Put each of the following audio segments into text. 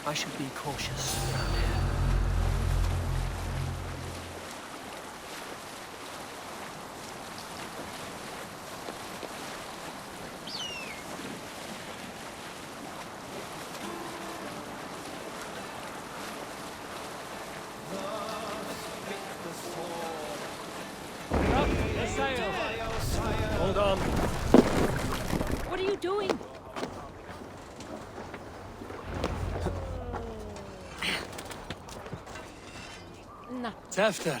I should be cautious around here. Hold on. What are you doing? No. Tafter,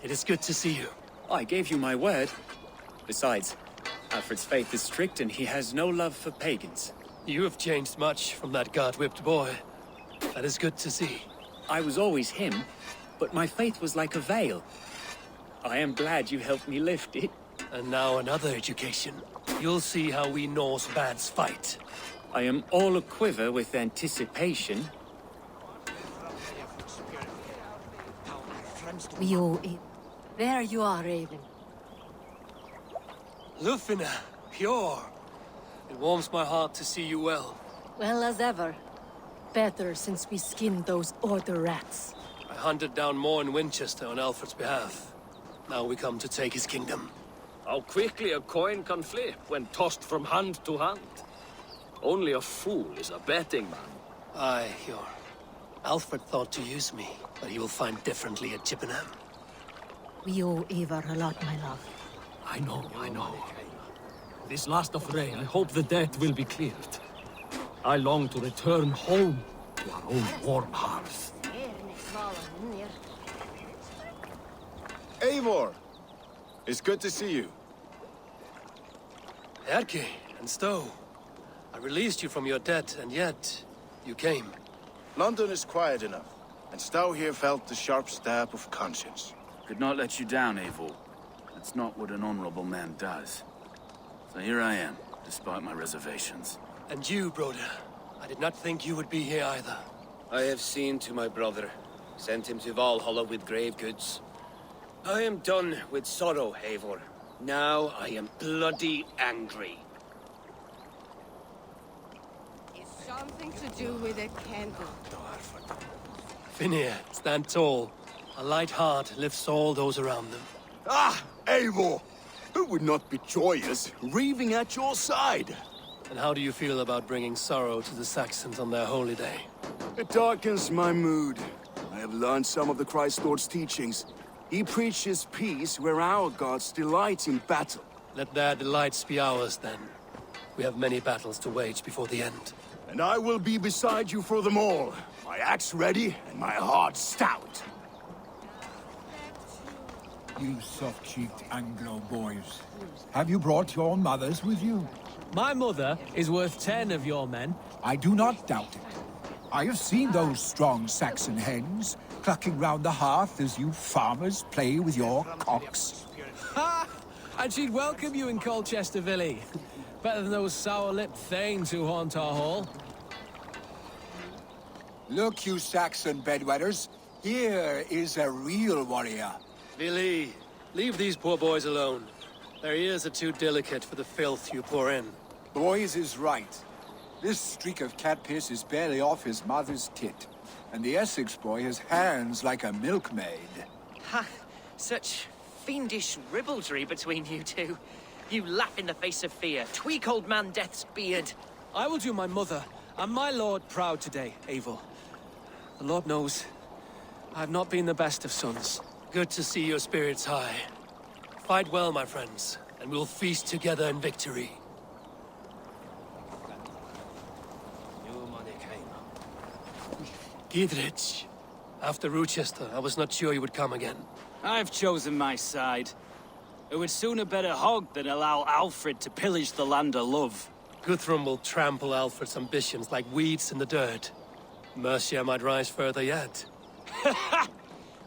it is good to see you. I gave you my word. Besides, Alfred's faith is strict and he has no love for pagans. You have changed much from that god-whipped boy. That is good to see. I was always him, but my faith was like a veil. I am glad you helped me lift it. And now another education. You'll see how we Norse bads fight. I am all aquiver with anticipation. We owe it. There you are, Raven. Lufina, pure. It warms my heart to see you well. Well as ever. Better since we skinned those order rats. I hunted down more in Winchester on Alfred's behalf. Now we come to take his kingdom. How quickly a coin can flip when tossed from hand to hand. Only a fool is a betting man. Aye, Hjor. Alfred thought to use me, but he will find differently at Chippenham. We owe Eivor a lot, my love. I know. This last affray, I hope the debt will be cleared. I long to return home to our own warm hearth. Eivor! It's good to see you. Erke and Stowe. I released you from your debt, and yet you came. London is quiet enough, and Stowe here felt the sharp stab of conscience. Could not let you down, Eivor. That's not what an honorable man does. So here I am, despite my reservations. And you, Broder. I did not think you would be here either. I have seen to my brother. Sent him to Valhalla with grave goods. I am done with sorrow, Eivor. Now I am bloody angry. It's something to do with a candle. Finir, stand tall. A light heart lifts all those around them. Ah, Eivor! Who would not be joyous, raving at your side? And how do you feel about bringing sorrow to the Saxons on their holy day? It darkens my mood. I have learned some of the Christ Lord's teachings. He preaches peace where our gods delight in battle. Let their delights be ours, then. We have many battles to wage before the end. And I will be beside you for them all. My axe ready and my heart stout. You soft-cheeked Anglo boys. Have you brought your mothers with you? My mother is worth 10 of your men. I do not doubt it. I have seen those strong Saxon hens clucking round the hearth as you farmers play with your cocks. Ha! And she'd welcome you in Colchester, Villy. Better than those sour-lipped thanes who haunt our hall. Look, you Saxon bedwetters. Here is a real warrior. Vili, leave these poor boys alone. Their ears are too delicate for the filth you pour in. Boys is right. This streak of cat piss is barely off his mother's tit. And the Essex boy has hands like a milkmaid. Ha! Such fiendish ribaldry between you two. You laugh in the face of fear. Tweak old man Death's beard. I will do my mother and my lord proud today, Eivor. The Lord knows, I have not been the best of sons. Good to see your spirits high. Fight well, my friends, and we'll feast together in victory. Gidrich, after Rochester, I was not sure you would come again. I've chosen my side. I would sooner bet a hog than allow Alfred to pillage the land of love. Guthrum will trample Alfred's ambitions like weeds in the dirt. Mercia might rise further yet.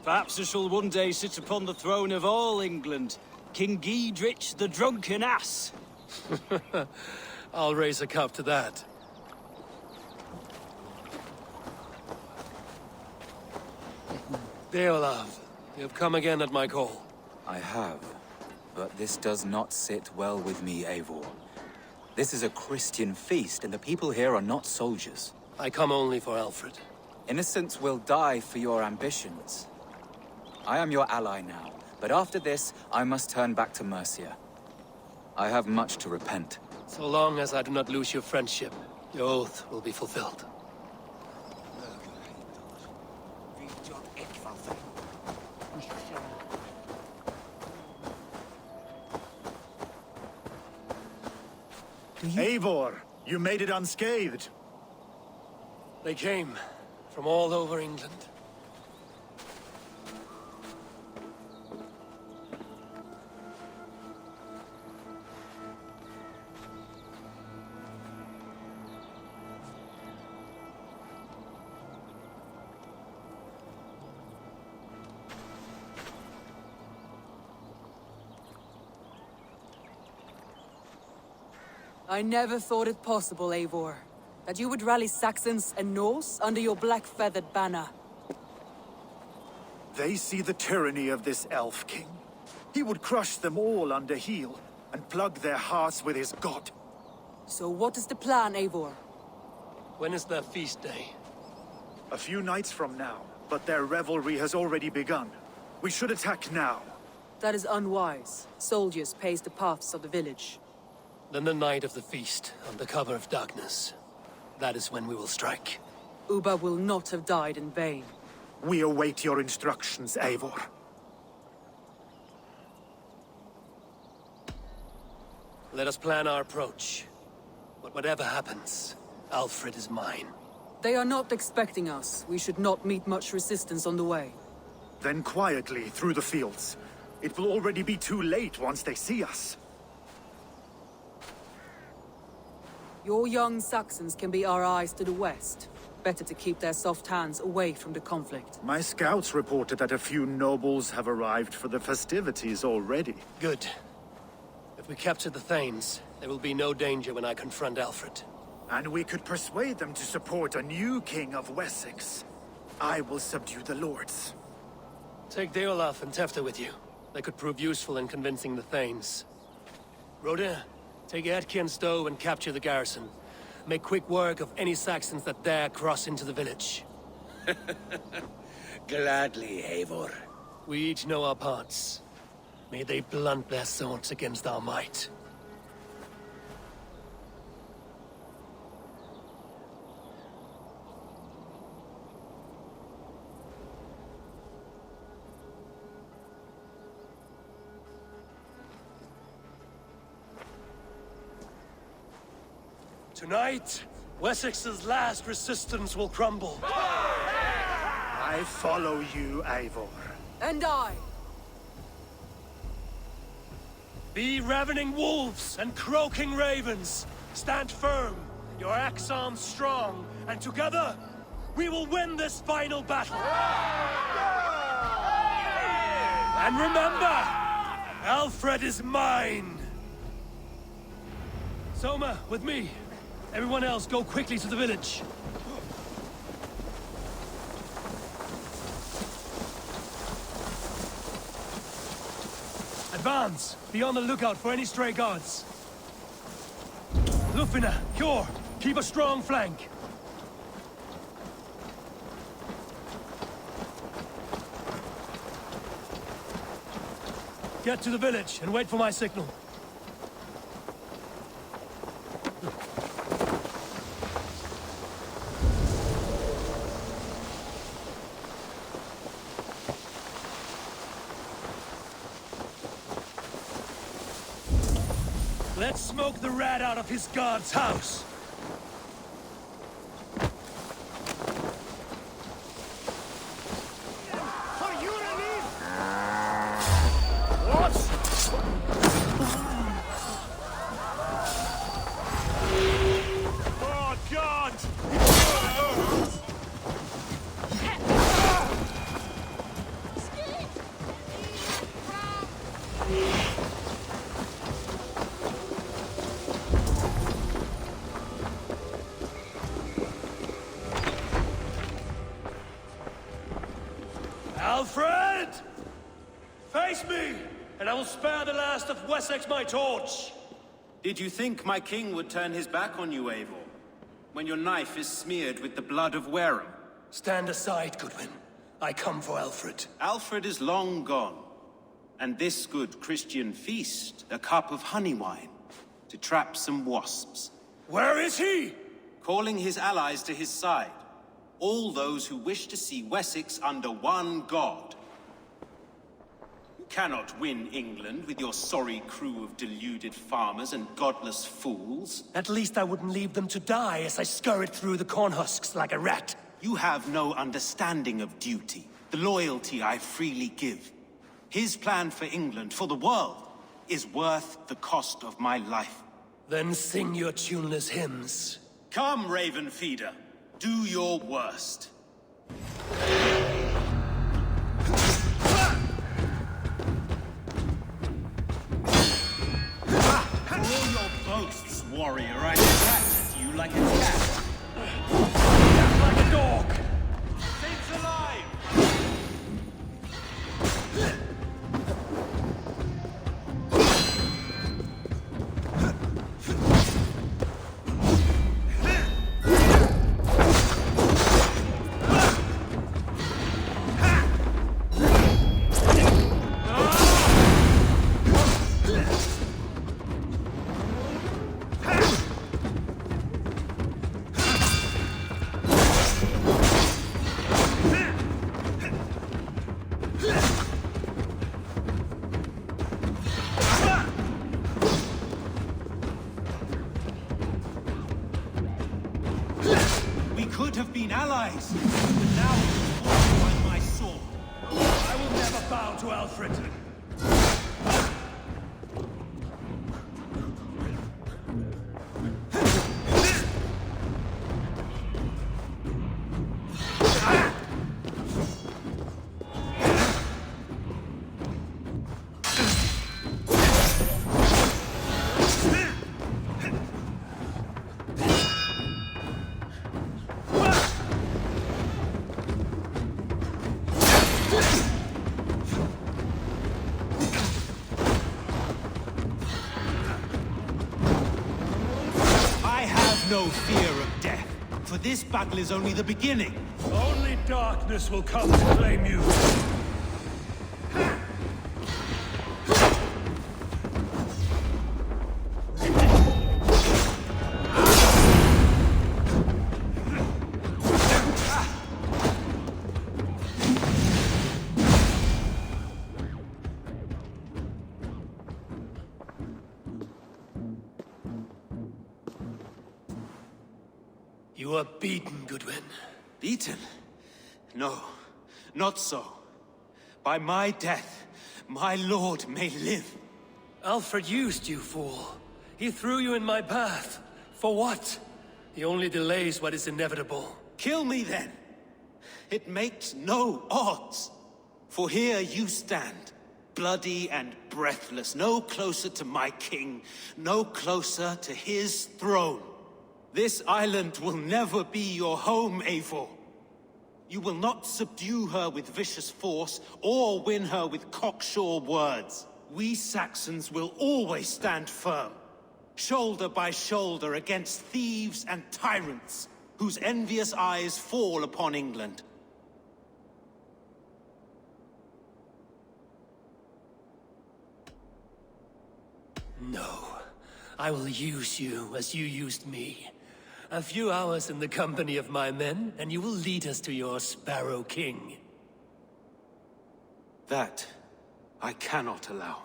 Perhaps I shall one day sit upon the throne of all England. King Giedrich the drunken ass. I'll raise a cup to that. Deolav, you have come again at my call. I have, but this does not sit well with me, Eivor. This is a Christian feast, and the people here are not soldiers. I come only for Alfred. Innocents will die for your ambitions. I am your ally now, but after this, I must turn back to Mercia. I have much to repent. So long as I do not lose your friendship, your oath will be fulfilled. Eivor, you made it unscathed. They came from all over England. I never thought it possible, Eivor, that you would rally Saxons and Norse under your black-feathered banner. They see the tyranny of this elf king. He would crush them all under heel and plug their hearts with his god. So what is the plan, Eivor? When is their feast day? A few nights from now, but their revelry has already begun. We should attack now. That is unwise. Soldiers pace the paths of the village. Then the night of the feast, under cover of darkness. That is when we will strike. Uba will not have died in vain. We await your instructions, Eivor. Let us plan our approach. But whatever happens, Alfred is mine. They are not expecting us. We should not meet much resistance on the way. Then quietly through the fields. It will already be too late once they see us. Your young Saxons can be our eyes to the west. Better to keep their soft hands away from the conflict. My scouts reported that a few nobles have arrived for the festivities already. Good. If we capture the Thanes, there will be no danger when I confront Alfred. And we could persuade them to support a new king of Wessex. I will subdue the lords. Take Deolaf and Tefta with you. They could prove useful in convincing the Thanes. Rodin, take Edki and Stowe and capture the garrison. Make quick work of any Saxons that dare cross into the village. Gladly, Eivor. We each know our parts. May they blunt their swords against our might. Tonight, Wessex's last resistance will crumble. I follow you, Eivor. And I. Be ravening wolves and croaking ravens. Stand firm, your axe arms strong, and together, we will win this final battle. And remember, Alfred is mine. Soma, with me. Everyone else, go quickly to the village. Advance! Be on the lookout for any stray guards. Lufina, Kjor, keep a strong flank. Get to the village and wait for my signal. Let's smoke the rat out of his guard's house! Oh, God! Alfred! Face me, and I will spare the last of Wessex my torch! Did you think my king would turn his back on you, Eivor? When your knife is smeared with the blood of Wareham? Stand aside, Goodwin. I come for Alfred. Alfred is long gone. And this good Christian feast, a cup of honey wine, to trap some wasps. Where is he? Calling his allies to his side. All those who wish to see Wessex under one god. You cannot win England with your sorry crew of deluded farmers and godless fools. At least I wouldn't leave them to die as I scurried through the corn husks like a rat. You have no understanding of duty, the loyalty I freely give. His plan for England, for the world, is worth the cost of my life. Then sing your tuneless hymns. Come, Raven Feeder. Do your worst. For all your boasts, warrior, I scratch at you like a cat. Like a dog! Saints alive! Could have been allies, but now it's forced by my sword. I will never bow to Alfred. No fear of death, for this battle is only the beginning. Only darkness will come to claim you. You are beaten, Goodwin. Beaten? No, not so. By my death, my lord may live. Alfred used you, fool. He threw you in my path. For what? He only delays what is inevitable. Kill me then. It makes no odds. For here you stand, bloody and breathless, no closer to my king, no closer to his throne. This island will never be your home, Eivor. You will not subdue her with vicious force, or win her with cocksure words. We Saxons will always stand firm, shoulder by shoulder against thieves and tyrants, whose envious eyes fall upon England. No. I will use you as you used me. A few hours in the company of my men, and you will lead us to your Sparrow King. That I cannot allow.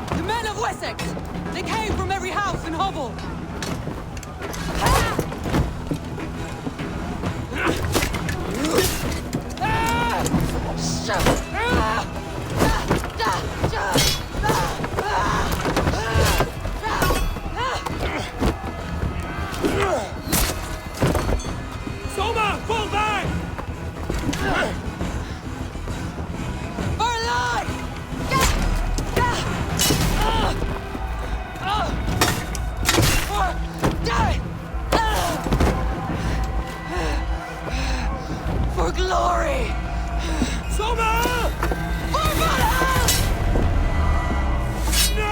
The men of Wessex! They came from every house and hovel! Soma, fall back! glory! Summer! For Valhalla! No!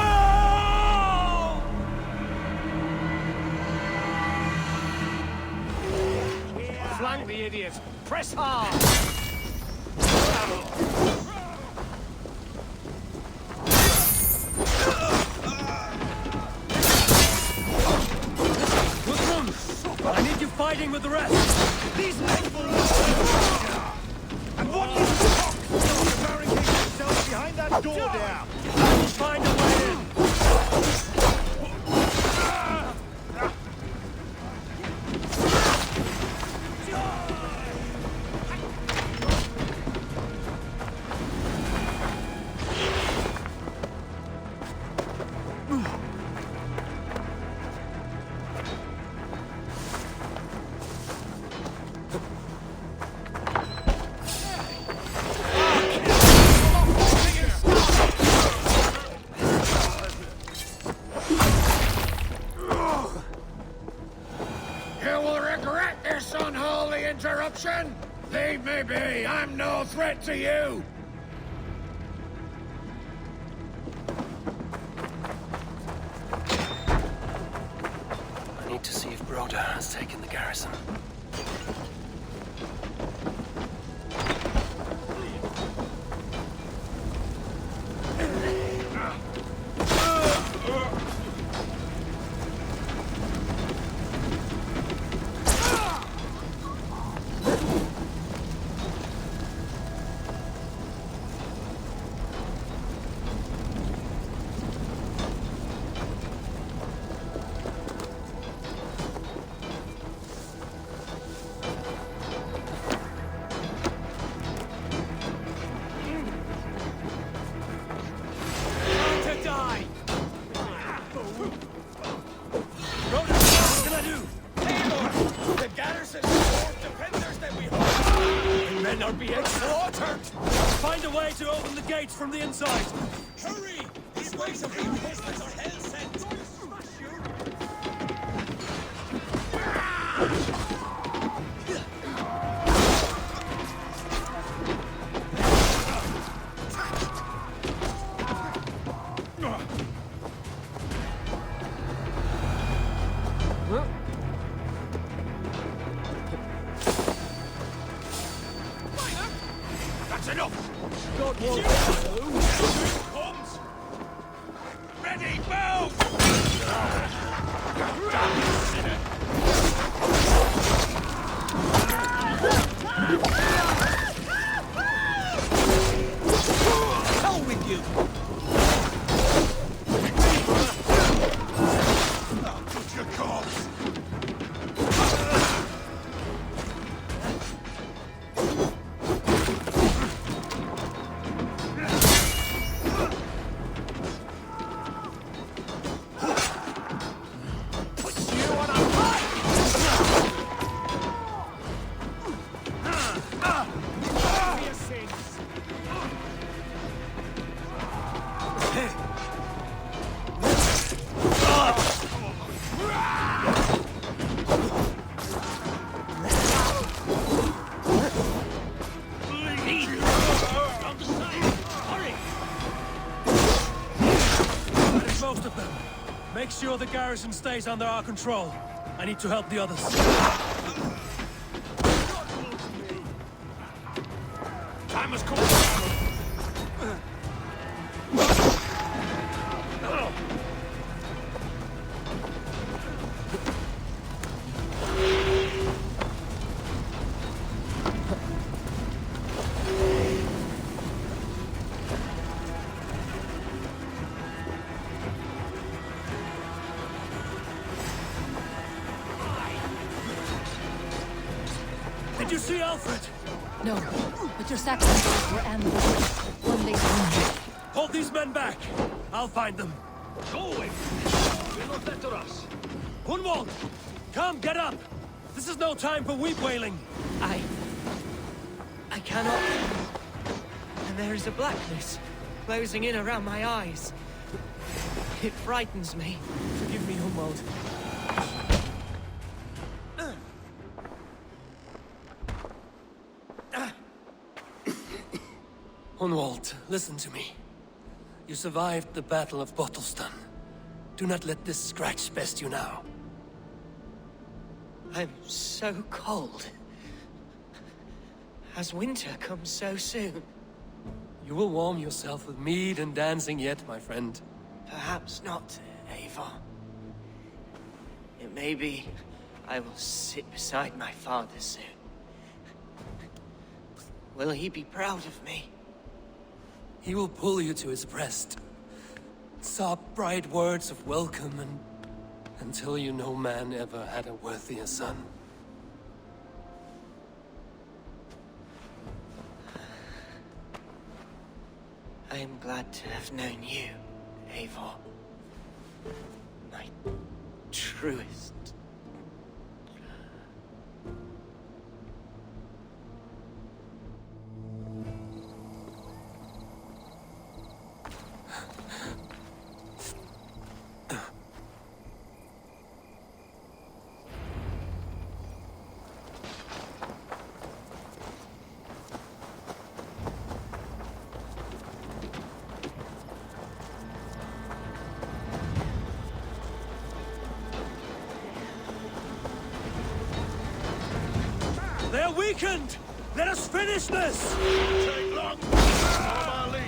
Flank the idiot! Press hard! I need you fighting with the rest! These men will and what is the barricade themselves behind that door there? I will find a way in! Leave me be! I'm no threat to you! I need to see if Broda has taken the garrison. From the inside! Hurry! These ways of reinforcements are hell-sent! That's enough! God will comes! Ready, move! Hell with you! I'll put your corpse! Make sure the garrison stays under our control. I need to help the others. Time has come. Did you see Alfred? No, but your Saxons were ambushed. One day soon. Hold these men back. I'll find them. Go away! Will not better us. Gunwald! Come, get up! This is no time for weep wailing. I cannot. And there is a blackness closing in around my eyes. It frightens me. Forgive me, Gunwald. Hunwald, listen to me. You survived the Battle of Bottleston. Do not let this scratch best you now. I'm so cold. Has winter come so soon? You will warm yourself with mead and dancing yet, my friend. Perhaps not, Eivor. It may be I will sit beside my father soon. Will he be proud of me? He will pull you to his breast. Sob bright words of welcome until you no man ever had a worthier son. I am glad to have known you, Eivor. My truest. They're weakened! Let us finish this! Take long!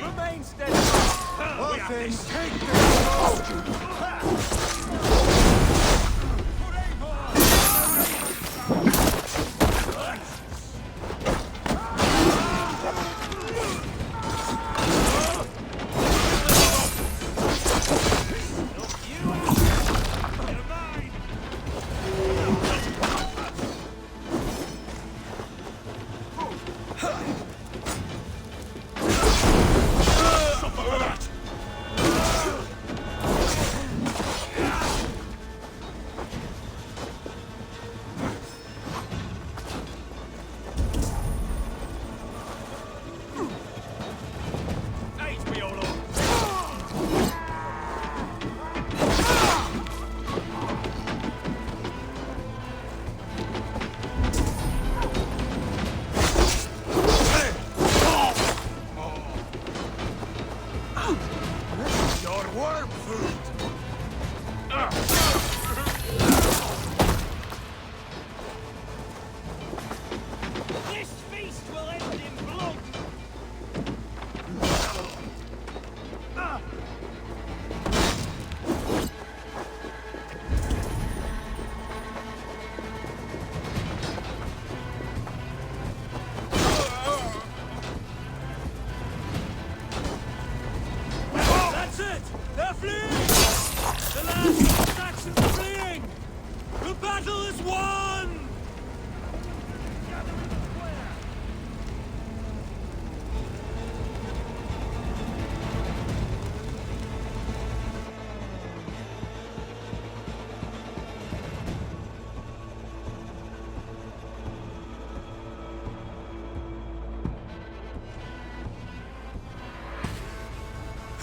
Remain steady! Well then, take this!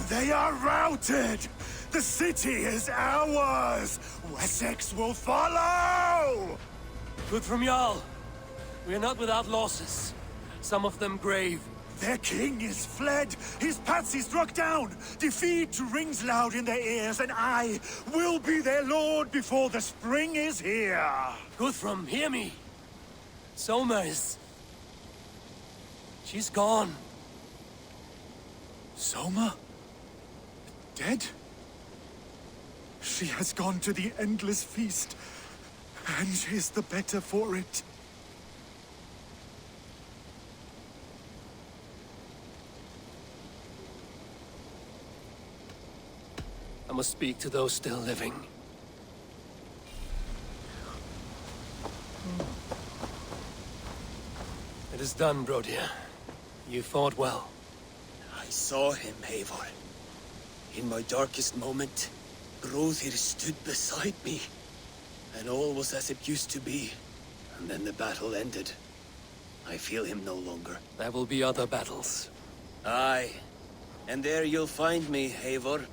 They are routed! The city is ours! Wessex will follow! Good from Jarl. We are not without losses. Some of them grave. Their king is fled! His patsy struck down! Defeat rings loud in their ears, and I will be their lord before the spring is here! Guthrum, hear me! Soma is... she's gone. Soma? Dead? She has gone to the endless feast, and is the better for it. I must speak to those still living. It is done, Brodir. You fought well. I saw him, Eivor. In my darkest moment, Brodir stood beside me. And all was as it used to be. And then the battle ended. I feel him no longer. There will be other battles. Aye. And there you'll find me, Eivor.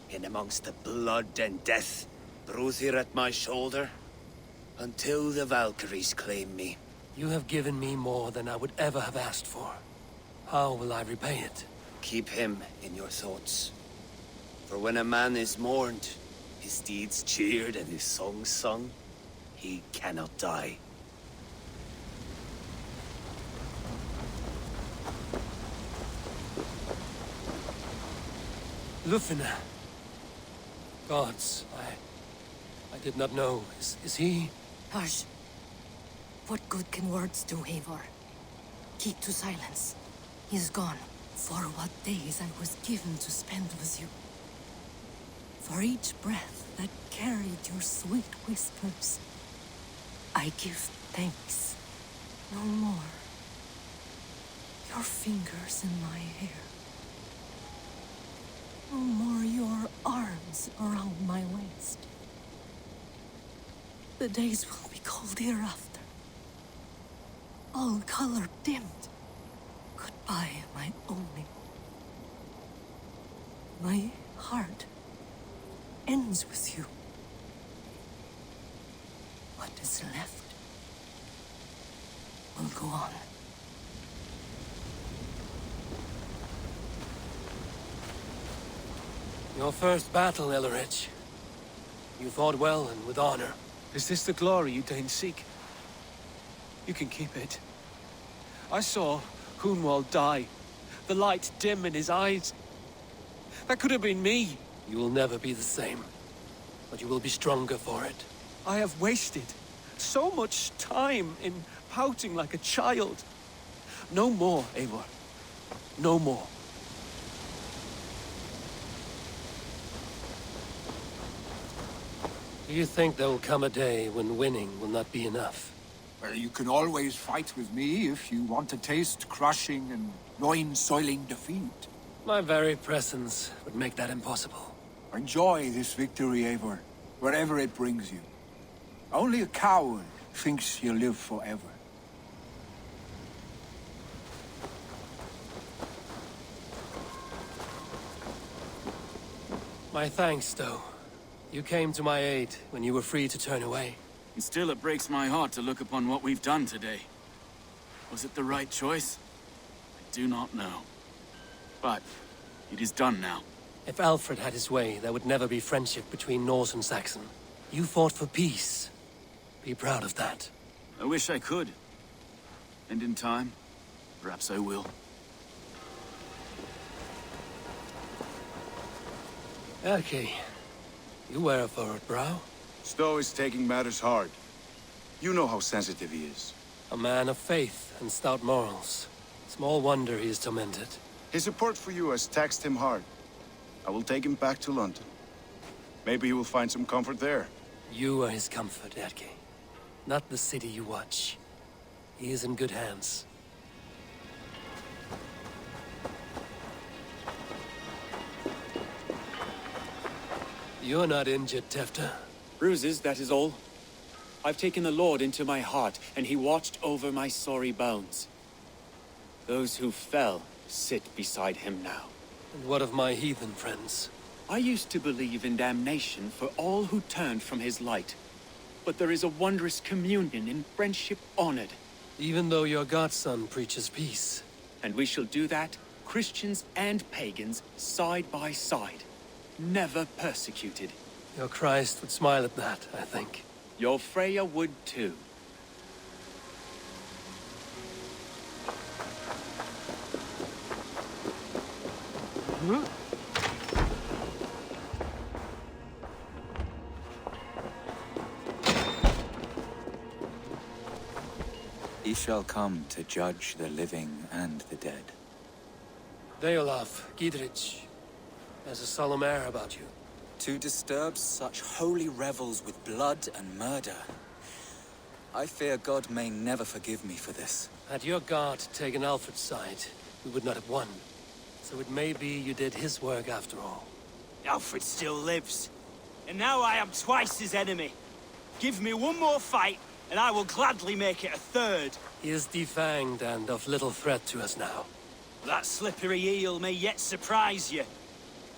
In amongst the blood and death. Brodir at my shoulder. Until the Valkyries claim me. You have given me more than I would ever have asked for. How will I repay it? Keep him in your thoughts. For when a man is mourned, his deeds cheered and his songs sung, he cannot die. Lufina. Gods, I did not know. Is he? Hush. What good can words do, Eivor? Keep to silence. He is gone. For what days I was given to spend with you. For each breath that carried your sweet whispers, I give thanks. No more. Your fingers in my hair. No more your arms around my waist. The days will be cold hereafter. All color dimmed. Goodbye, my only. My heart ends with you. What is left will go on. Your first battle, Ellerich. You fought well and with honor. Is this the glory you deign seek? You can keep it. I saw Hunwald die. The light dim in his eyes. That could have been me. You will never be the same. But you will be stronger for it. I have wasted so much time in pouting like a child. No more, Eivor. No more. Do you think there will come a day when winning will not be enough? Well, you can always fight with me if you want to taste crushing and loin-soiling defeat. My very presence would make that impossible. Enjoy this victory, Eivor, wherever it brings you. Only a coward thinks he'll live forever. My thanks, though. You came to my aid when you were free to turn away. And still it breaks my heart to look upon what we've done today. Was it the right choice? I do not know. But it is done now. If Alfred had his way, there would never be friendship between Norse and Saxon. You fought for peace. Be proud of that. I wish I could. And in time, perhaps I will. Okay. You wear a furrowed brow. Stowe is taking matters hard. You know how sensitive he is. A man of faith and stout morals. Small wonder he is tormented. His support for you has taxed him hard. I will take him back to London. Maybe he will find some comfort there. You are his comfort, Erke. Not the city you watch. He is in good hands. You're not injured, Tefta. Bruises, that is all. I've taken the Lord into my heart, and he watched over my sorry bones. Those who fell sit beside him now. And what of my heathen friends? I used to believe in damnation for all who turned from his light. But there is a wondrous communion in friendship honored. Even though your godson preaches peace. And we shall do that, Christians and pagans, side by side. Never persecuted. Your Christ would smile at that, I think. Your Freya would too. He shall come to judge the living and the dead. Deolaf, Gidrich, there's a solemn air about you. To disturb such holy revels with blood and murder. I fear God may never forgive me for this. Had your God taken Alfred's side, we would not have won. So it may be you did his work after all. Alfred still lives. And now I am twice his enemy. Give me one more fight, and I will gladly make it a third. He is defanged and of little threat to us now. That slippery eel may yet surprise you.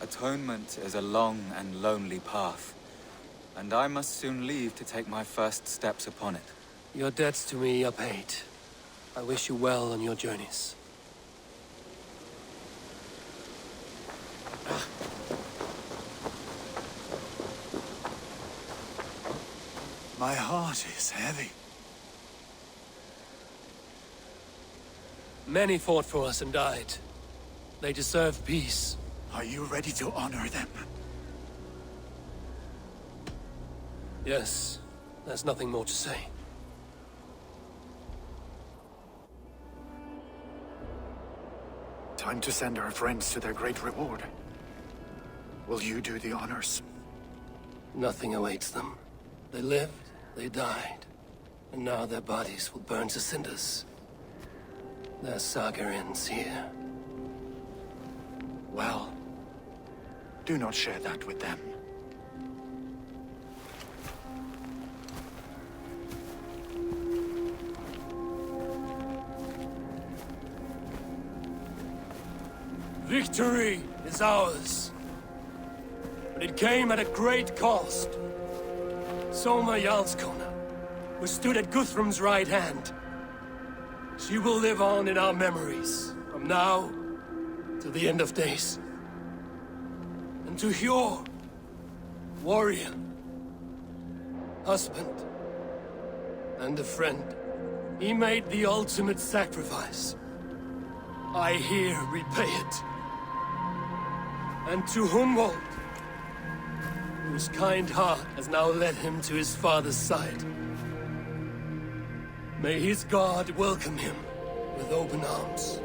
Atonement is a long and lonely path, and I must soon leave to take my first steps upon it. Your debts to me are paid. I wish you well on your journeys. My heart is heavy. Many fought for us and died. They deserve peace. Are you ready to honor them? Yes, there's nothing more to say. Time to send our friends to their great reward. Will you do the honors? Nothing awaits them. They lived, they died, and now their bodies will burn to cinders. Their saga ends here. Well, do not share that with them. Victory is ours. But it came at a great cost. Soma Jarlskona, who stood at Guthrum's right hand. She will live on in our memories, from now to the end of days. And to Hjor, warrior, husband, and a friend, he made the ultimate sacrifice. I here repay it. And to Hunwald, whose kind heart has now led him to his father's side. May his God welcome him with open arms.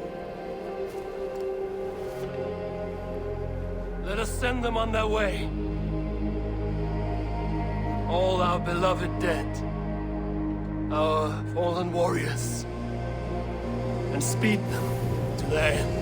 Let us send them on their way. All our beloved dead, our fallen warriors, and speed them to their end.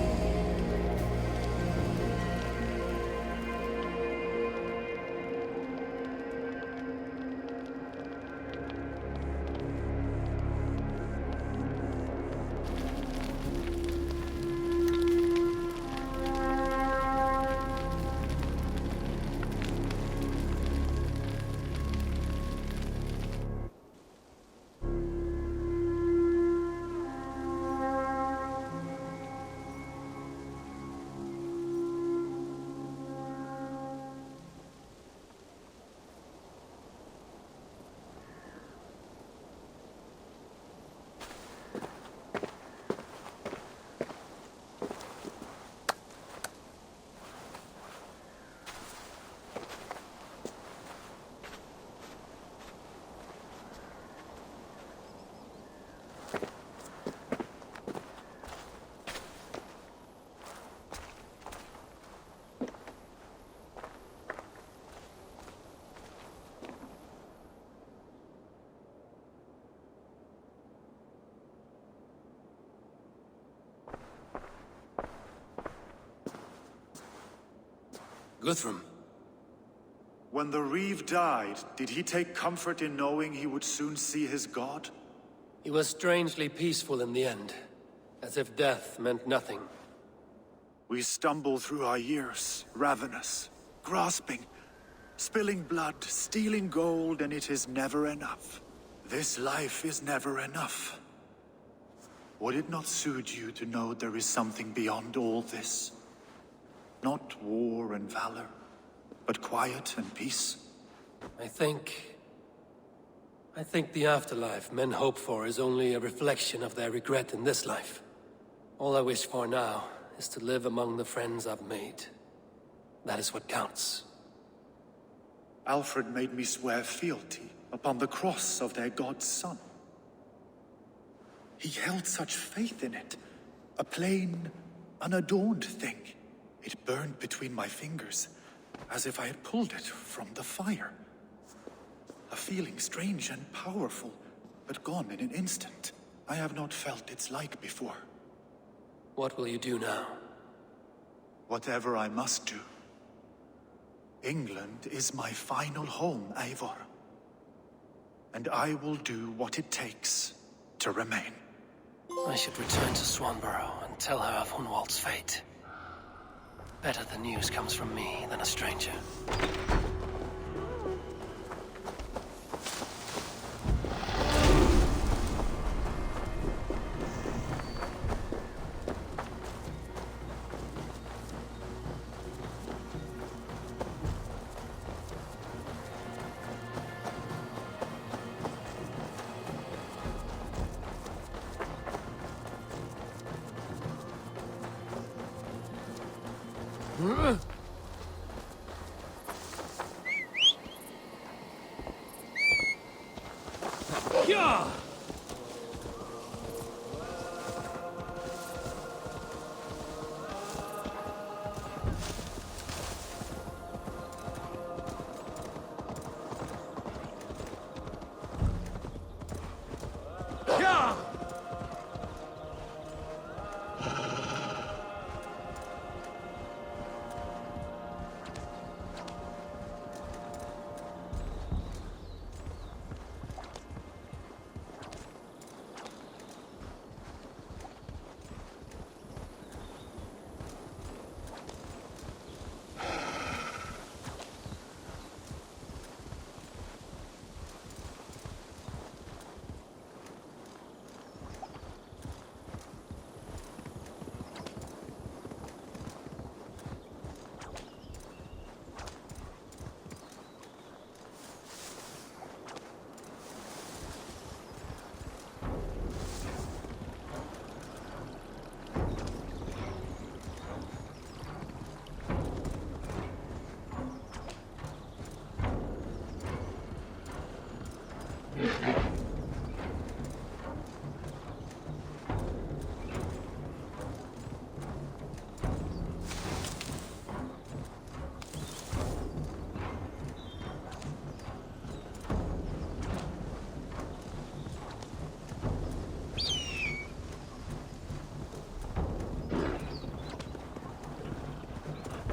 Guthrum. When the Reeve died, did he take comfort in knowing he would soon see his god? He was strangely peaceful in the end, as if death meant nothing. We stumble through our years, ravenous, grasping, spilling blood, stealing gold, and it is never enough. This life is never enough. Would it not soothe you to know there is something beyond all this? Not war and valor, but quiet and peace? I think the afterlife men hope for is only a reflection of their regret in this life. All I wish for now is to live among the friends I've made. That is what counts. Alfred made me swear fealty upon the cross of their god's son. He held such faith in it, a plain, unadorned thing. It burned between my fingers, as if I had pulled it from the fire. A feeling strange and powerful, but gone in an instant. I have not felt its like before. What will you do now? Whatever I must do. England is my final home, Eivor. And I will do what it takes to remain. I should return to Swanborough and tell her of Hunwald's fate. Better the news comes from me than a stranger. Yeah!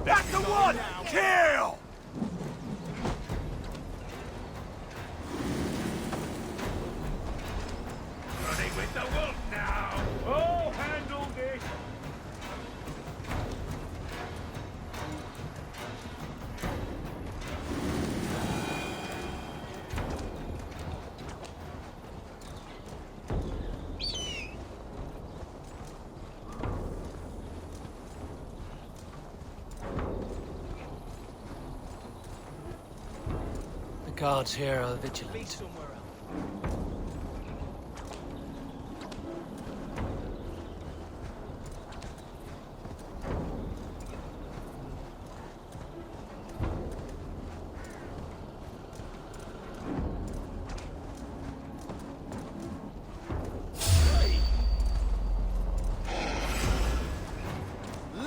That's the one! Kill! Running with the wolf now! Oh, handle this! The guards here are vigilant.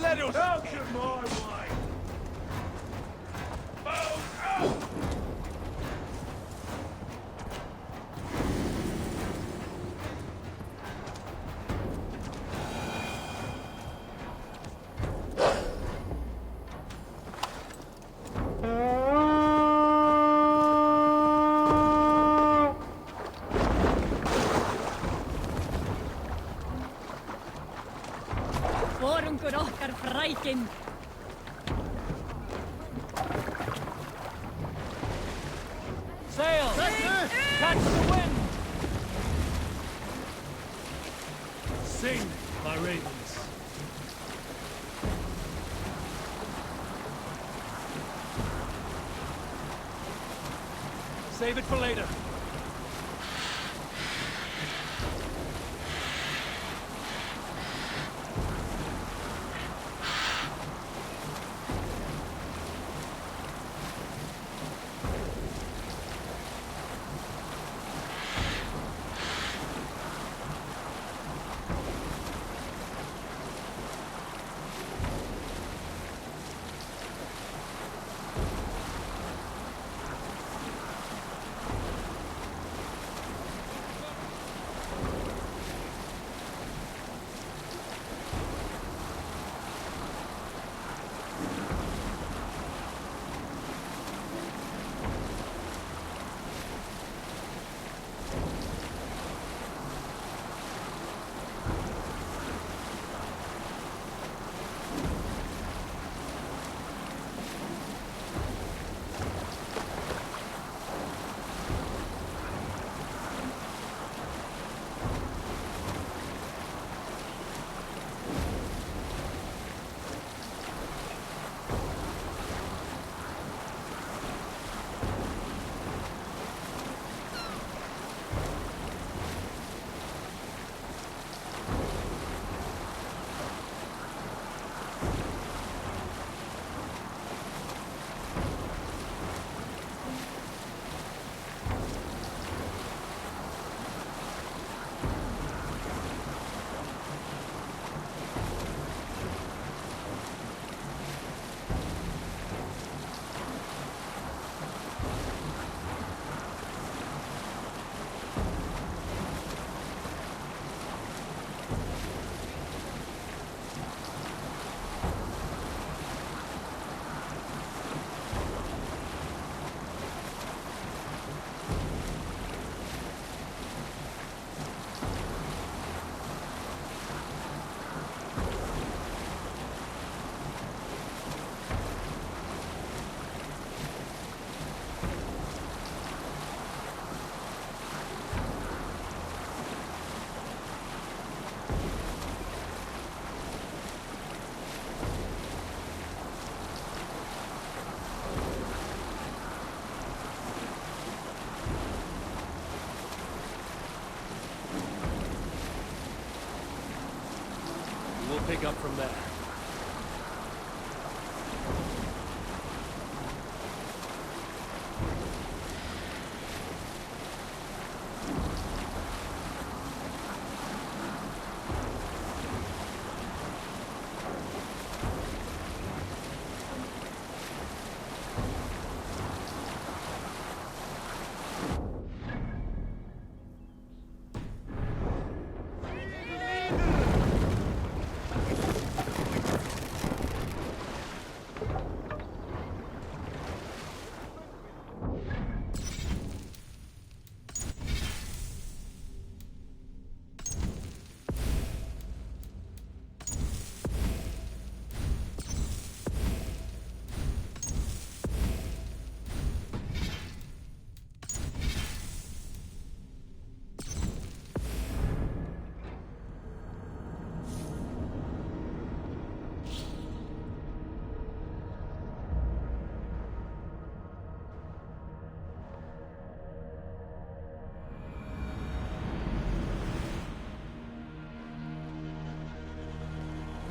Let us out of my way! Bow out! Vorungur okkar frækin. Sail! Catch the wind! Sing, my ravens. Save it for later. We'll pick up from there.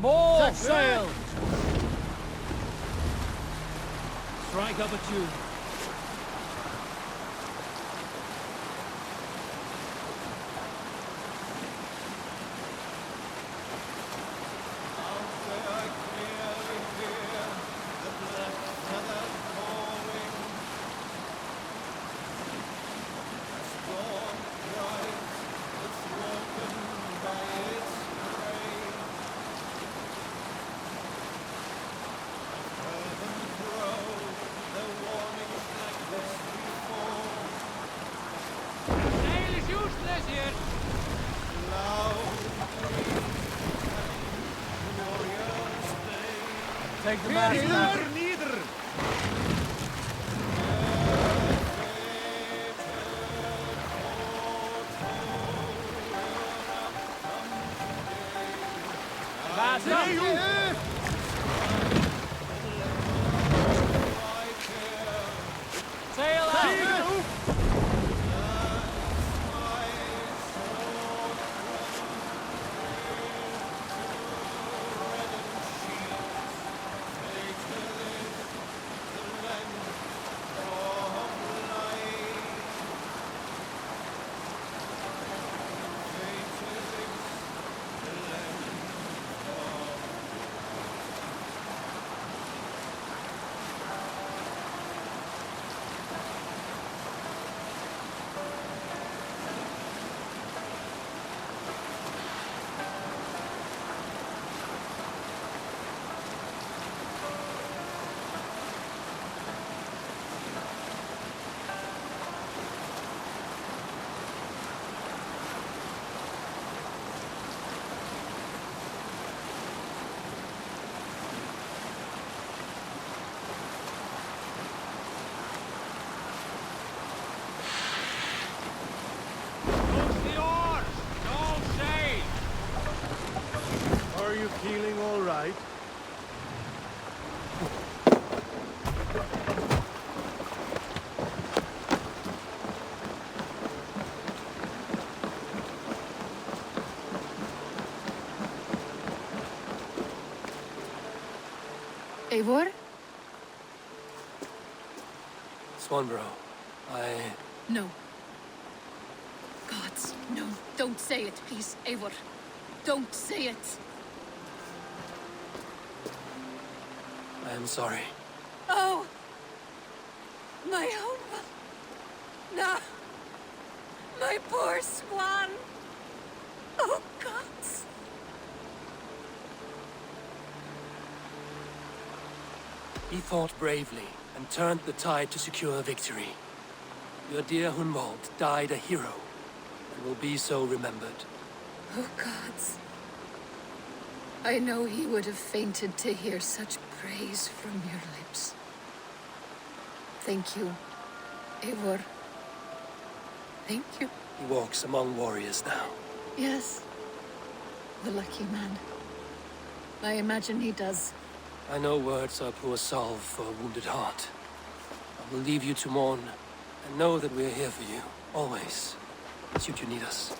More! Set sail! Strike up a tune. Take the mast now. Mast up! Sail out! Are you feeling all right? Eivor? Swanbro, No. Gods, no. Don't say it, please, Eivor. Don't say it. I am sorry. Oh! My home! No! My poor swan! Oh, gods! He fought bravely and turned the tide to secure victory. Your dear Hunwald died a hero and will be so remembered. Oh, gods. I know he would have fainted to hear such praise from your lips. Thank you, Eivor. Thank you. He walks among warriors now. Yes. The lucky man. I imagine he does. I know words are poor salve for a wounded heart. I will leave you to mourn, and know that we are here for you, always, should you need us.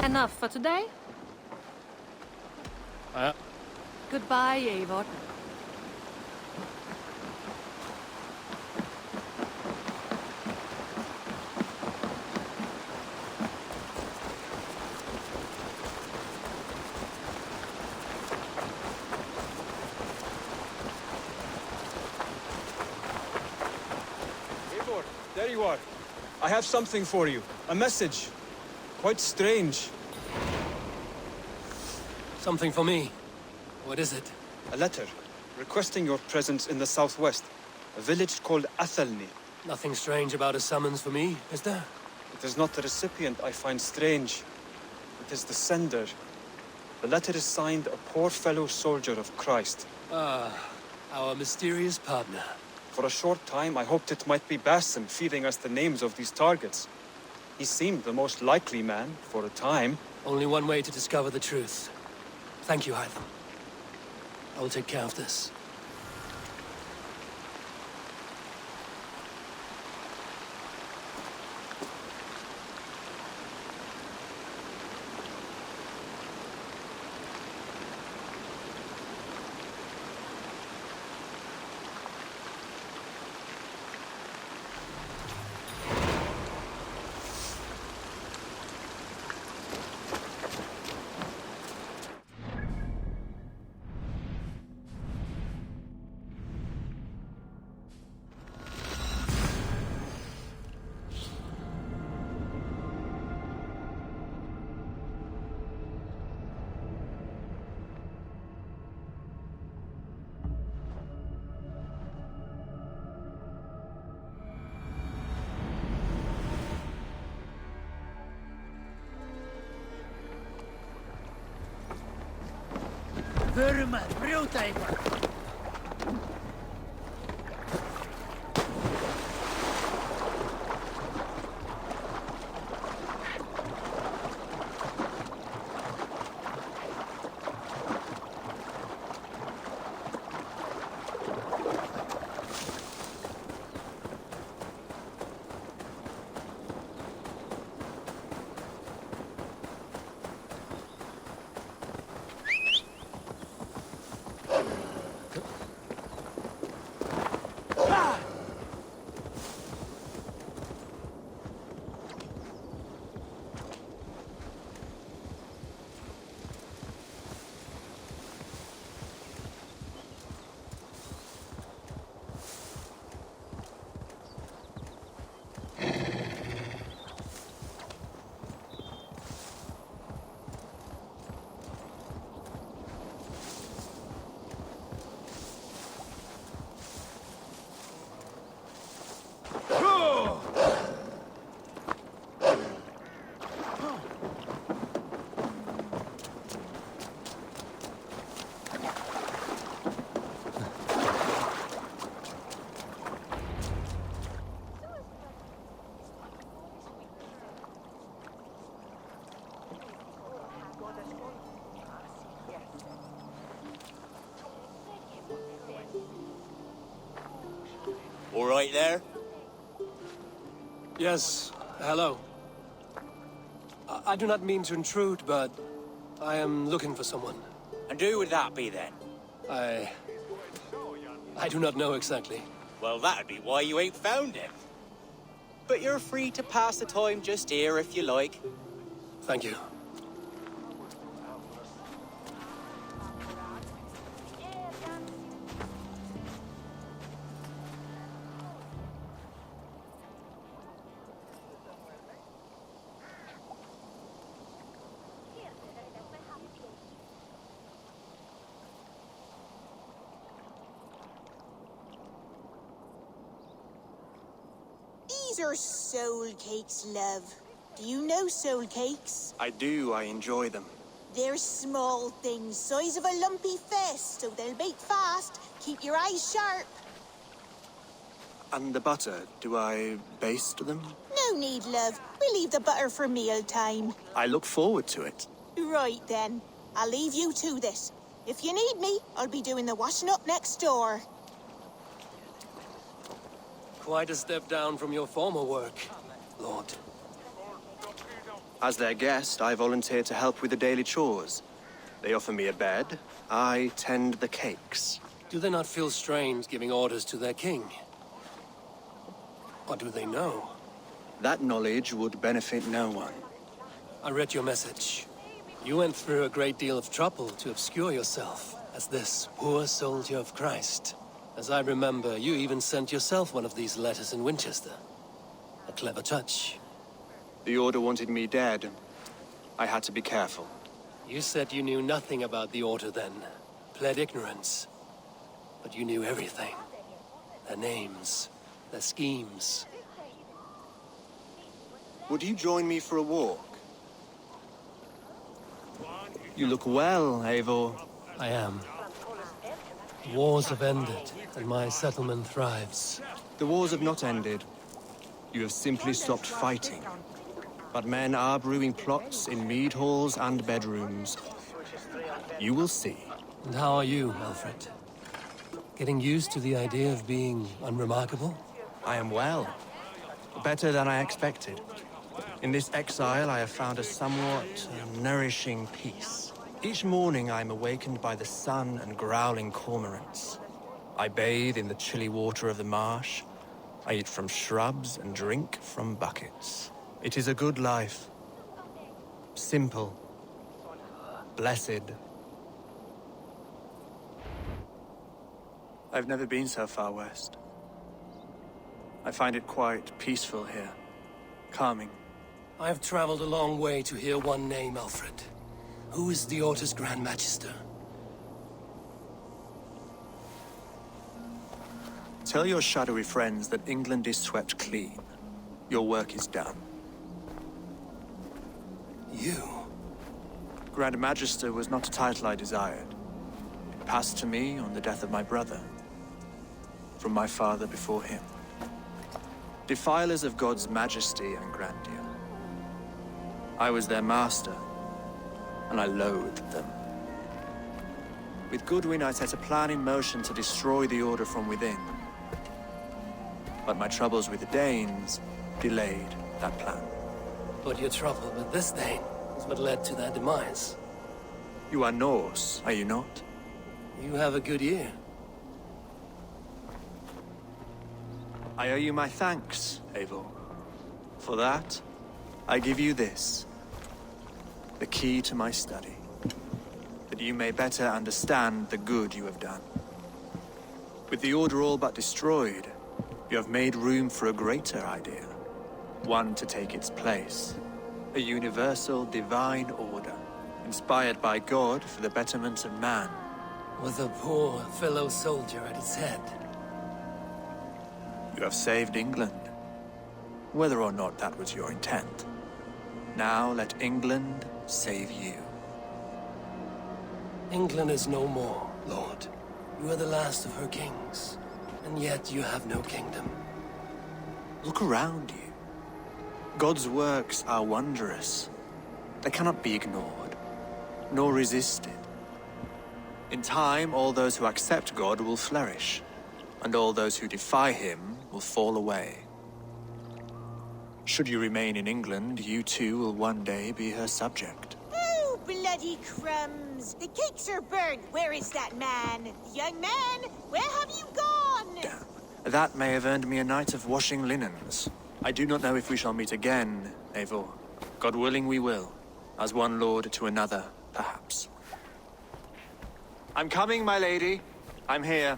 Enough for today? Goodbye, Eivor. Eivor, there you are. I have something for you. A message. Quite strange. Something for me. What is it? A letter, requesting your presence in the southwest. A village called Athelney. Nothing strange about a summons for me, is there? It is not the recipient I find strange. It is the sender. The letter is signed a poor fellow soldier of Christ. Ah, our mysterious partner. For a short time, I hoped it might be Basim feeding us the names of these targets. He seemed the most likely man, for a time. Only one way to discover the truth. Thank you, Eivor. I will take care of this. Vurma, brjóta eitthvað. All right there? Yes, hello. I do not mean to intrude, but I am looking for someone. And who would that be then? I do not know exactly. Well, that'd be why you ain't found him. But you're free to pass the time just here if you like. Thank you. These are soul cakes, love. Do you know soul cakes? I do. I enjoy them. They're small things, size of a lumpy fist, so they'll bake fast. Keep your eyes sharp. And the butter, do I baste them? No need, love. We'll leave the butter for mealtime. I look forward to it. Right then. I'll leave you to this. If you need me, I'll be doing the washing up next door. Quite a step down from your former work, Lord. As their guest, I volunteered to help with the daily chores. They offer me a bed, I tend the cakes. Do they not feel strange giving orders to their king? Or do they know? That knowledge would benefit no one. I read your message. You went through a great deal of trouble to obscure yourself as this poor soldier of Christ. As I remember, you even sent yourself one of these letters in Winchester. A clever touch. The Order wanted me dead. I had to be careful. You said you knew nothing about the Order then. Pled ignorance. But you knew everything. Their names, their schemes. Would you join me for a walk? You look well, Eivor. I am. Wars have ended, and my settlement thrives. The wars have not ended. You have simply stopped fighting. But men are brewing plots in mead halls and bedrooms. You will see. And how are you, Alfred? Getting used to the idea of being unremarkable? I am well. Better than I expected. In this exile, I have found a somewhat nourishing peace. Each morning, I am awakened by the sun and growling cormorants. I bathe in the chilly water of the marsh. I eat from shrubs and drink from buckets. It is a good life. Simple. Blessed. I've never been so far west. I find it quite peaceful here. Calming. I have traveled a long way to hear one name, Alfred. Who is the Order's Grand Magister? Tell your shadowy friends that England is swept clean. Your work is done. You? Grand Magister was not a title I desired. It passed to me on the death of my brother. From my father before him. Defilers of God's majesty and grandeur. I was their master, and I loathed them. With Goodwin, I set a plan in motion to destroy the Order from within. But my troubles with the Danes delayed that plan. But your trouble with this Dane is what led to their demise. You are Norse, are you not? You have a good ear. I owe you my thanks, Eivor. For that, I give you this. The key to my study. That you may better understand the good you have done. With the Order all but destroyed, you have made room for a greater idea. One to take its place. A universal divine order, inspired by God for the betterment of man. With a poor fellow soldier at its head. You have saved England. Whether or not that was your intent. Now let England save you. England is no more, Lord. You are the last of her kings. And yet you have no kingdom. Look around you. God's works are wondrous. They cannot be ignored, nor resisted. In time, all those who accept God will flourish, and all those who defy him will fall away. Should you remain in England, you too will one day be her subject. Oh, bloody crumbs! The cakes are burnt! Where is that man? Young man, where have you gone? Damn. That may have earned me a night of washing linens. I do not know if we shall meet again, Eivor. God willing we will. As one lord to another, perhaps. I'm coming, my lady. I'm here.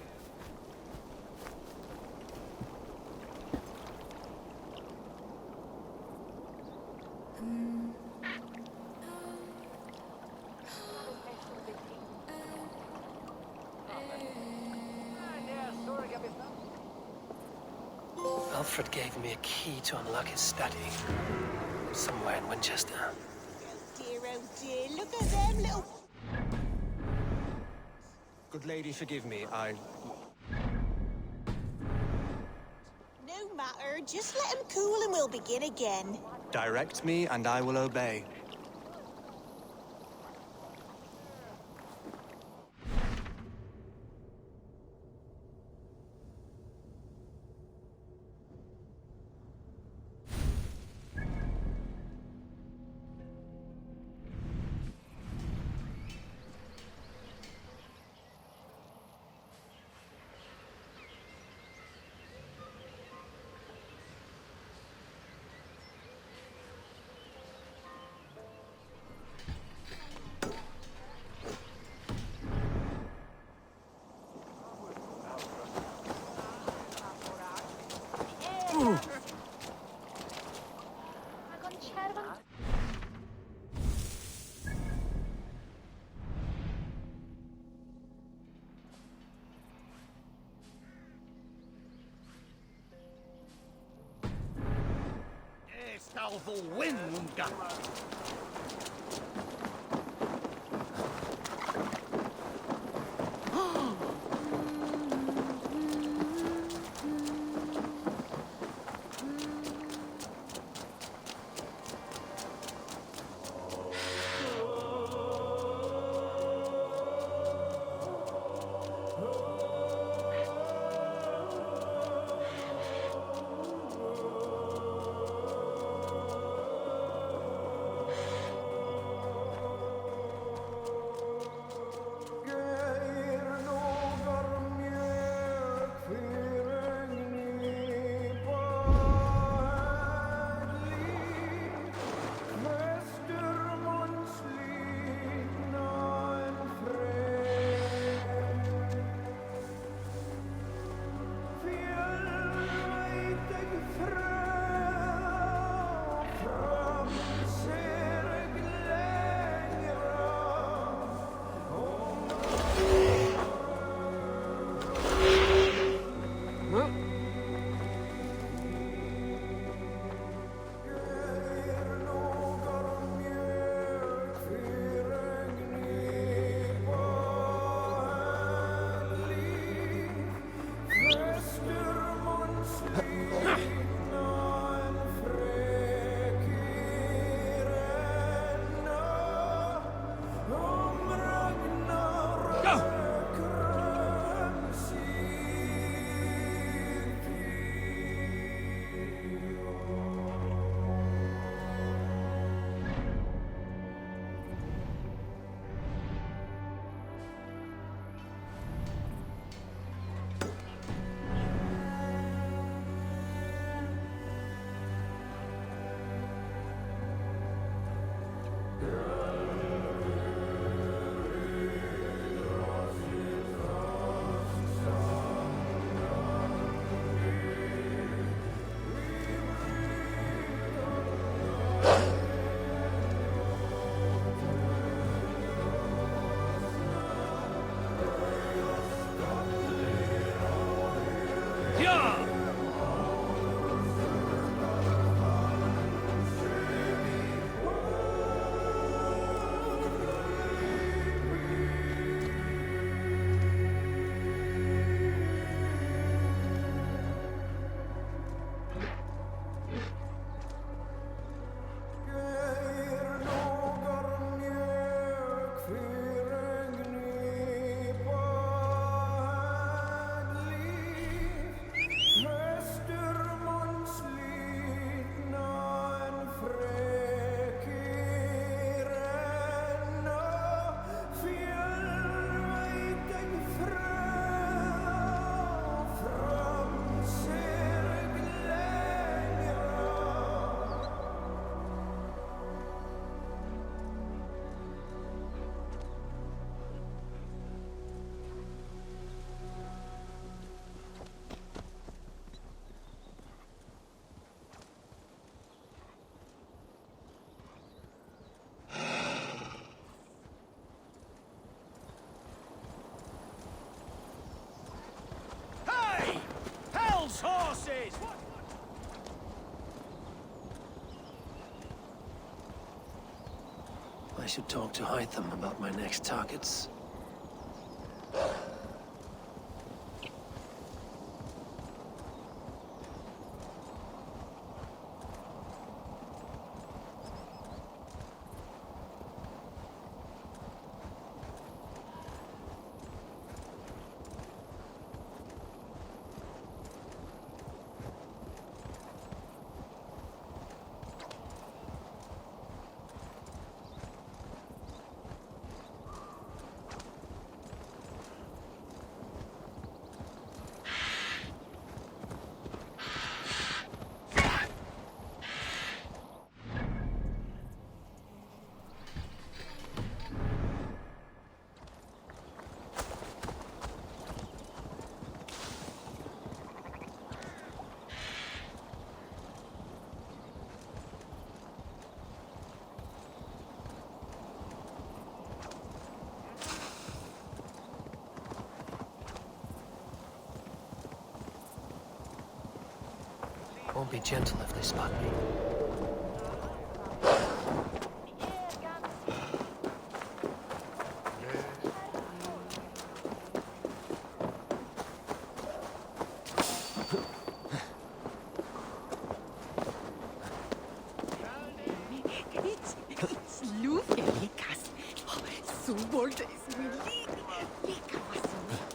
Alfred gave me a key to unlock his study. Somewhere in Winchester. Oh dear, look at them little... Good lady, forgive me. No matter, just let him cool and we'll begin again. Direct me and I will obey. powerful wind gun. Horses! I should talk to Hytham about my next targets. Won't be gentle if they spot me. Folter ist mir lieb. Wie kann man so nicht?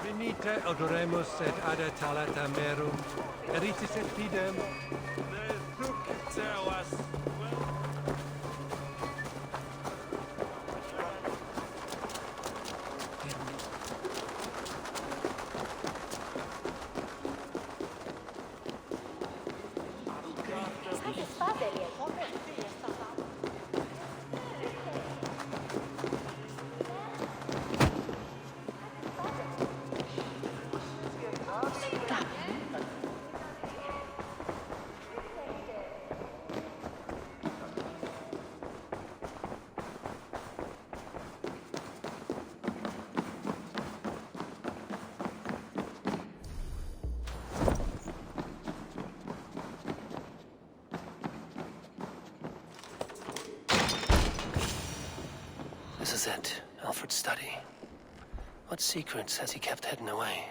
Venite odoremus et ada talata merum, eritis et fidem. This is it, Alfred's study. What secrets has he kept hidden away?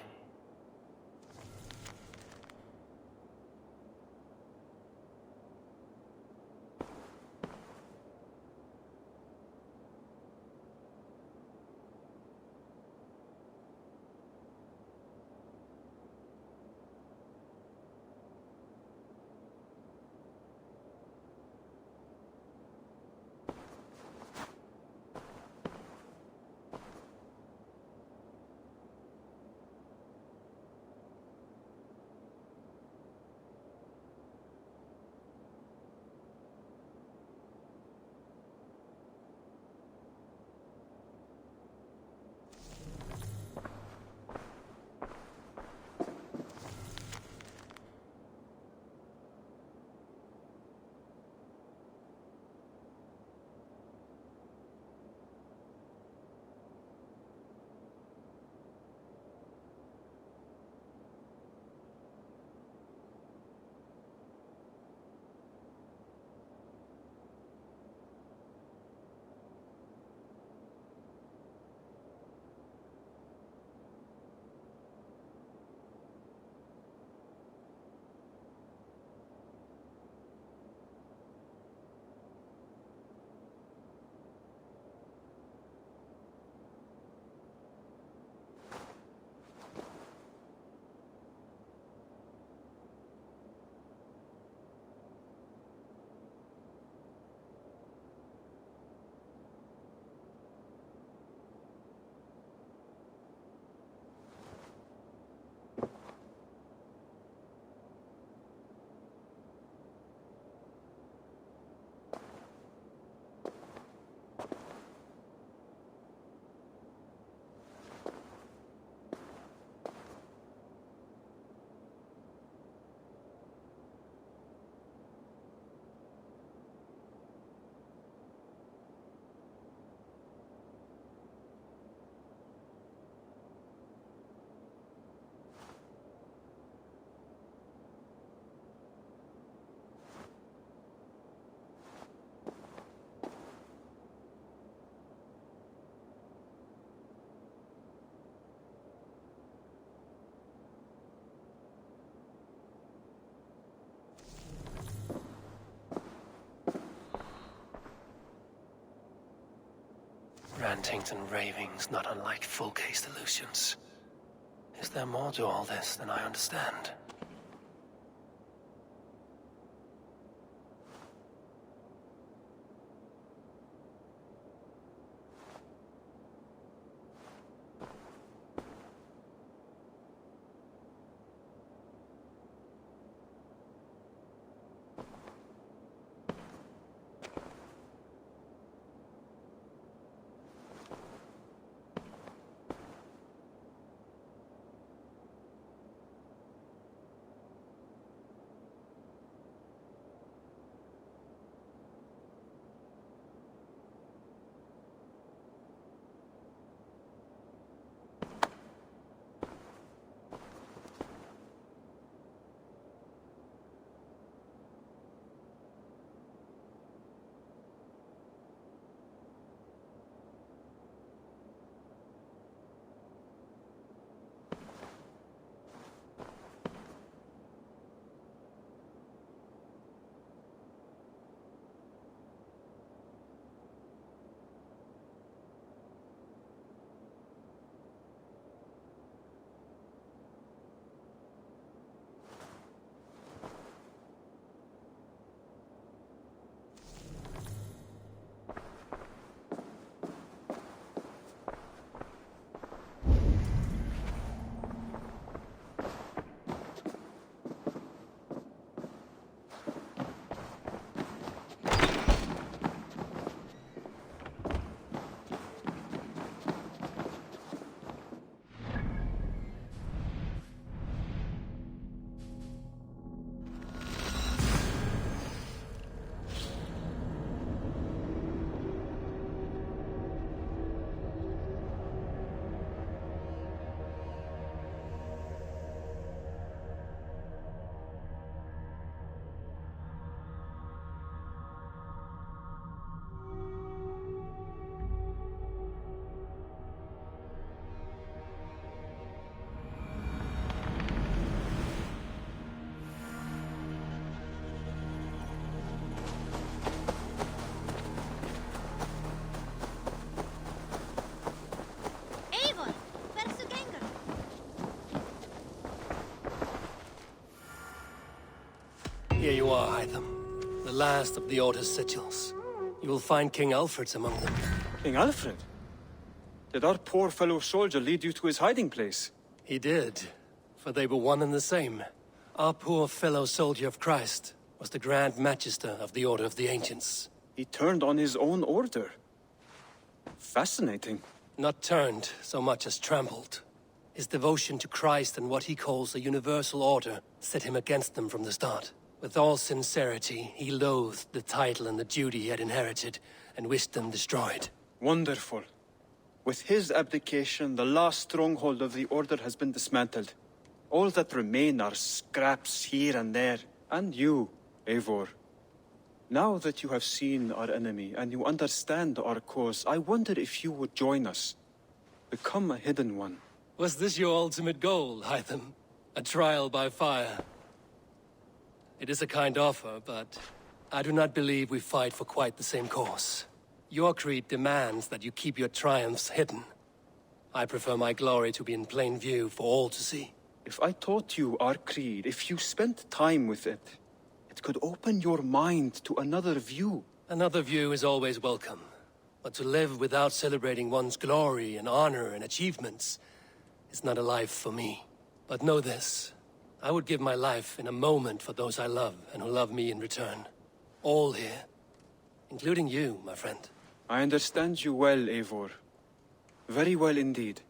Rantings and ravings not unlike full-case illusions. Is there more to all this than I understand? Here you are, Hytham. The last of the Order's sigils. You will find King Alfred's among them. King Alfred? Did our poor fellow soldier lead you to his hiding place? He did, for they were one and the same. Our poor fellow soldier of Christ was the Grand Magister of the Order of the Ancients. He turned on his own order. Fascinating. Not turned so much as trampled. His devotion to Christ and what he calls a universal order set him against them from the start. With all sincerity, he loathed the title and the duty he had inherited, and wished them destroyed. Wonderful. With his abdication, the last stronghold of the Order has been dismantled. All that remain are scraps here and there. And you, Eivor. Now that you have seen our enemy, and you understand our cause, I wonder if you would join us. Become a Hidden One. Was this your ultimate goal, Hytham? A trial by fire? It is a kind offer, but I do not believe we fight for quite the same cause. Your creed demands that you keep your triumphs hidden. I prefer my glory to be in plain view for all to see. If I taught you our creed, if you spent time with it, it could open your mind to another view. Another view is always welcome. But to live without celebrating one's glory and honor and achievements is not a life for me. But know this, I would give my life in a moment for those I love and who love me in return. All here, including you, my friend. I understand you well, Eivor. Very well indeed.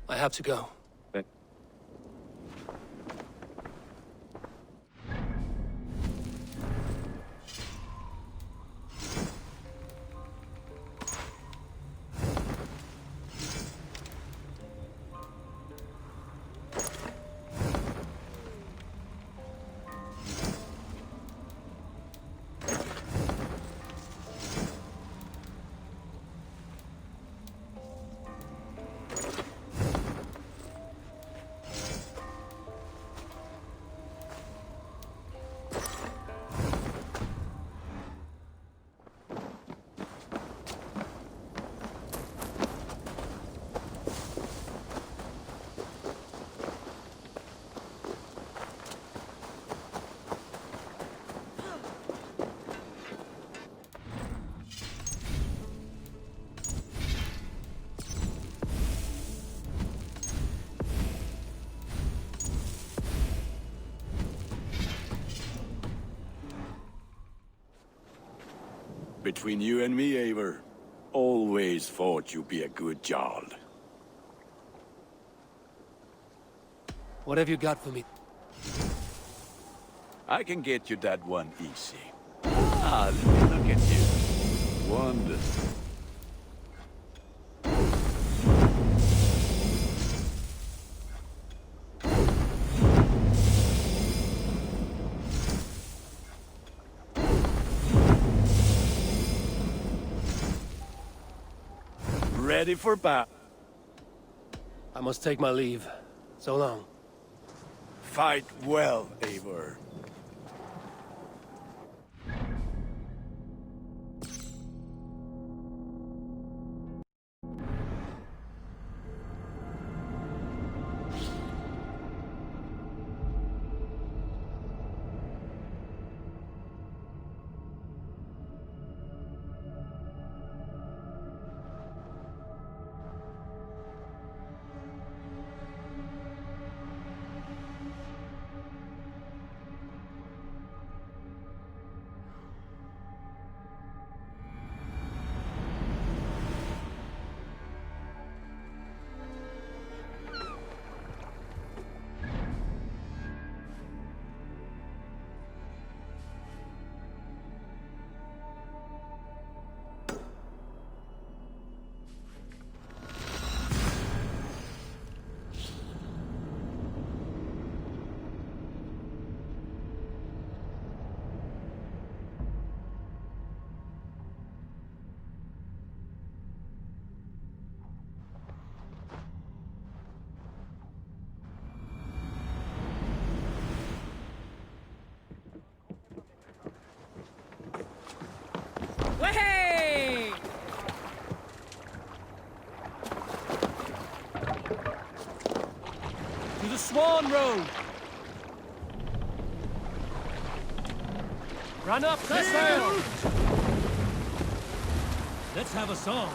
I have to go. Between you and me, Eivor, always thought you'd be a good Jarl. What have you got for me? I can get you that one easy. Ah, look at you. Wonderful. Ready for battle. I must take my leave. So long. Fight well, Eivor. Swan Road! Run up, set sail! Let's have a song.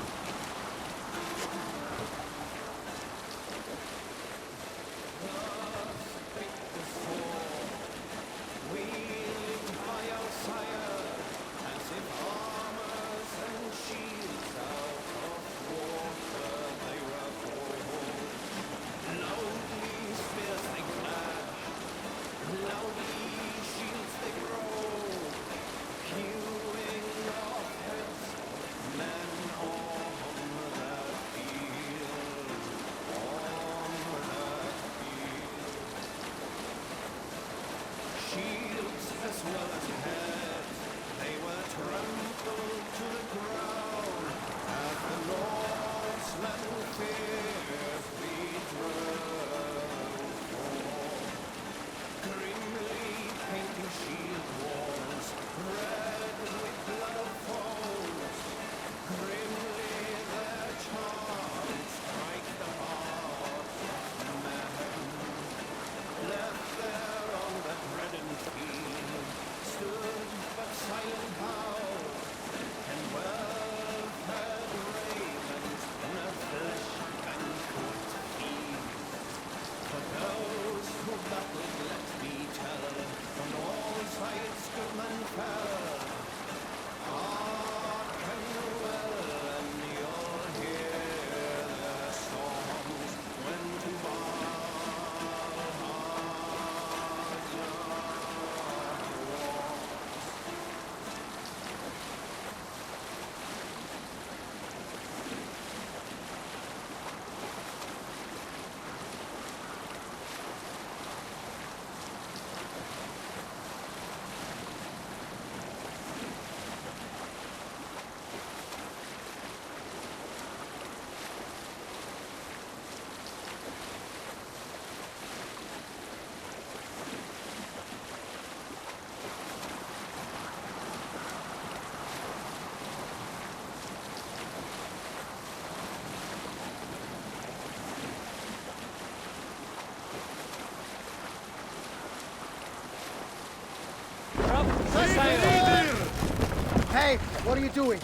Hey, what are you doing?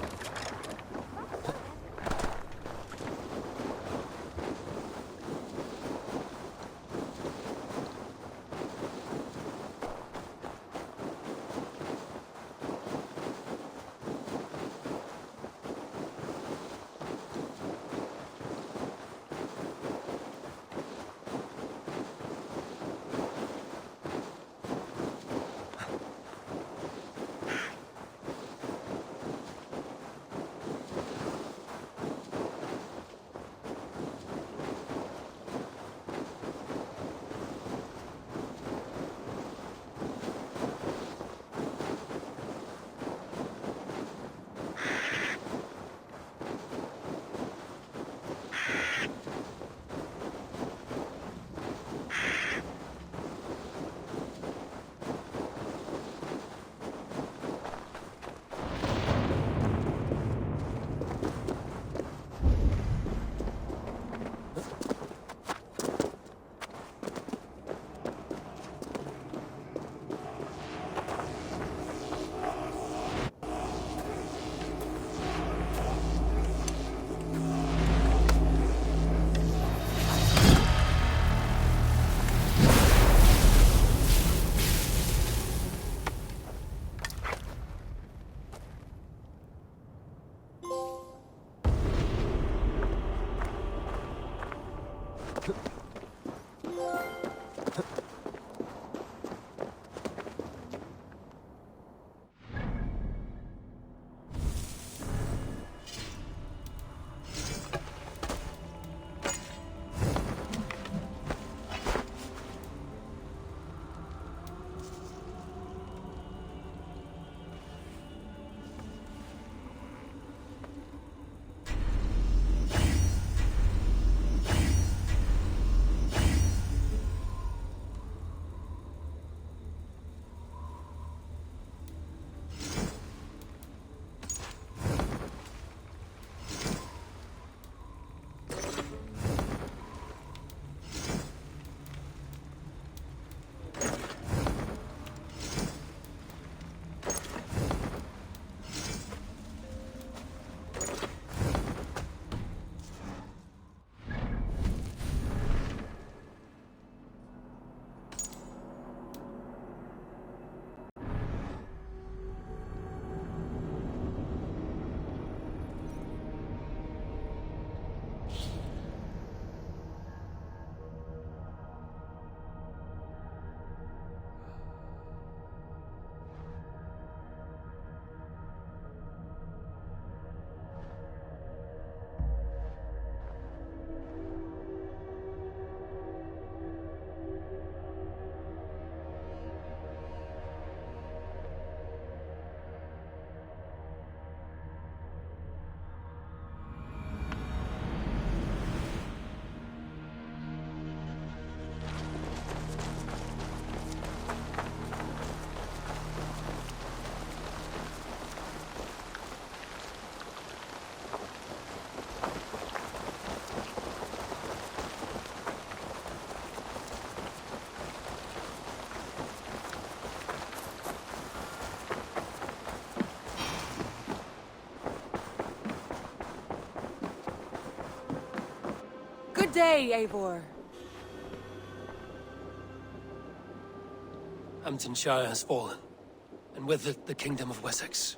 day, Eivor. Hamptonshire has fallen, and with it the kingdom of Wessex.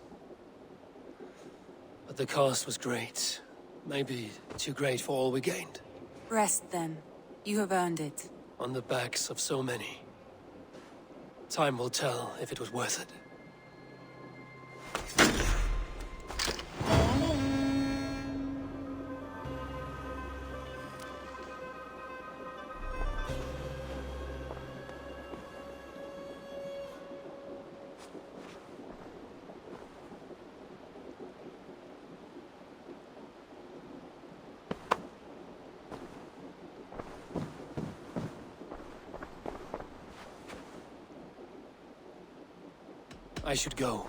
But the cost was great. Maybe too great for all we gained. Rest then. You have earned it. On the backs of so many. Time will tell if it was worth it. I should go.